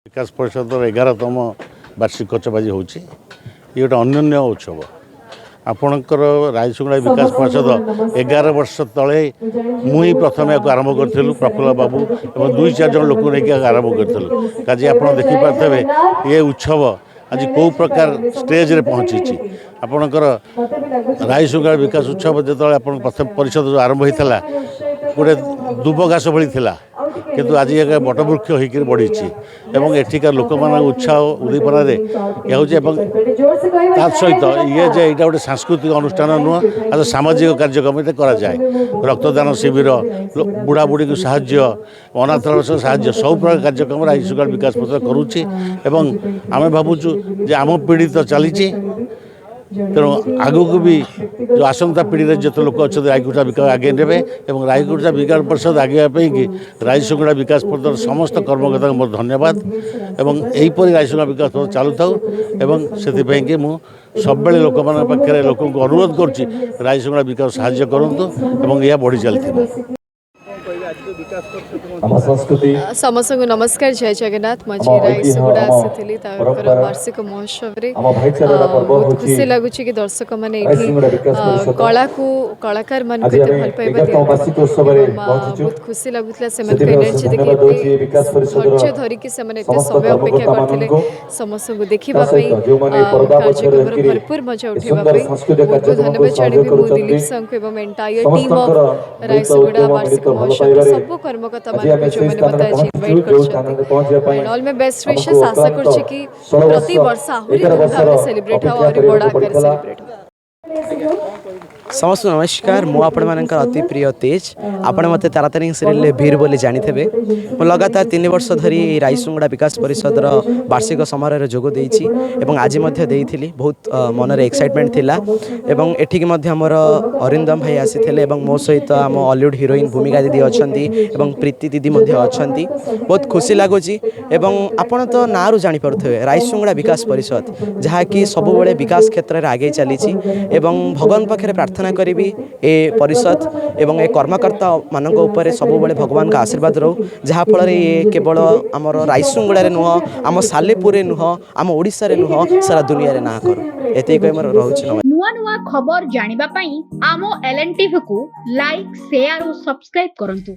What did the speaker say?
विकास परिषद 11तम वार्षिक कचबाजी हो गोटे अन्य उत्सव आपणकर रायसुंगड़ा विकास परिषद 11 वर्ष तले मुई प्रथम या आरंभ करूँ प्रफुल्ल बाबू और 2-4 जन लोक नहीं आरंभ करूँ आज आप देखिपे ये उत्सव आज कौ प्रकार स्टेज रे पहुँची आपणकर रायसुंगड़ा विकास उत्सव जो प्रथम परिषद आरंभ होता गोटे दुब घास भली थिला किंतु आज एक बटवृक्ष होकर बढ़ी एवं एठिकार लोक मान उत्साह उदीपन सहित ये जे यहाँ गोटे सांस्कृतिक अनुष्ठान नुह आज सामाजिक कार्यक्रम ये कराए रक्तदान शिविर बुढ़ा बुढ़ी को साहाय्य अनाथ साहाय्य सब प्रकार कार्यक्रम रायसुंगड़ा विकास परिषद करुच्ची आम भावुँ जे आम पीढ़ी तो चली तेणु आगक भी जो आसंता पीढ़ी में जिते लोक अच्छे रायकुटा विकास आगे ने रायकुटा विकास परिषद आगे कि रायसुंगड़ा विकास परिषद समस्त कर्मकर्ता को मोर धन्यवाद एवं यहीपरि रायसुंगड़ा विकास परिषद चलू था से मुझे सब लोक मान पाखे लोक अनुरोध करुच्ची रायसुंगड़ा विकास साहाय्य करूँ यह बढ़ी चलती समस्त को नमस्कार जय जगन्नाथ मझी रायसुंगड़ा आसी वार्षिक महोत्सव बहुत खुशी लगुच कि दर्शक मैंने कला को कलाकार मान भल पाइबा बहुत खुशी लगुला से एनर्जी देखिए धैर्य धरिकी से समय अपेक्षा करते समस्त को देखा कार्यक्रम भरपूर मजा उठा बहुत धन्यवाद चाहिए मुझे दिलीप संघ एवं एंटायर टीम ऑफ रायसुंगड़ा वार्षिक महोत्सव सब कर्मकर्ता मान जो मैंने बताया इनवाइट कर ऑल मैं बेस्ट विशेष आशा कर कि प्रति वर्ष आहरी धूमधाम सेलिब्रेट हो और बड़ा आकार सेलिब्रेट हो समस्त नमस्कार मु आपण मानकर अति प्रिय तेज आपण मते तारातारिणी सीरियल भीर बोली जानी थे मु लगातार 3 वर्ष धरी रायसुंगड़ा विकास परिषद वार्षिक समारोह जोग देइछि एवं आज मध्य देइथिली बहुत मन रे एक्साइटमेंट थिला एवं एठिक मध्य हमर अरिंदम भाई आसीथिले एवं मो सहित आम हॉलीवुड हीरोइन भूमिका दीदी अछंती एवं प्रीति दीदी मध्य अछंती बहुत खुशी लागुची एवं आपण तो नारु जानि परथवे रायसुंगड़ा विकास परिषद जहा कि सब बेले विकास क्षेत्र रे आगे चलीछि एवं भगवान पाखे प्रार्थना करी ए परिषद एवं ए कर्मकर्ता मानक ऊपर सब बेले भगवान का आशीर्वाद रो जहाँ फल ये केवल आमर रायसुंगड़ा नुह आम सालेपुर नुह आम ओडिशा रे नुह सारा दुनिया रे ना करू एते कहि मोर रहउछि नुआ नुआ खबर जानिबा पई आम एलएन टीवी को लाइक शेयर और सब्सक्राइब करंतु।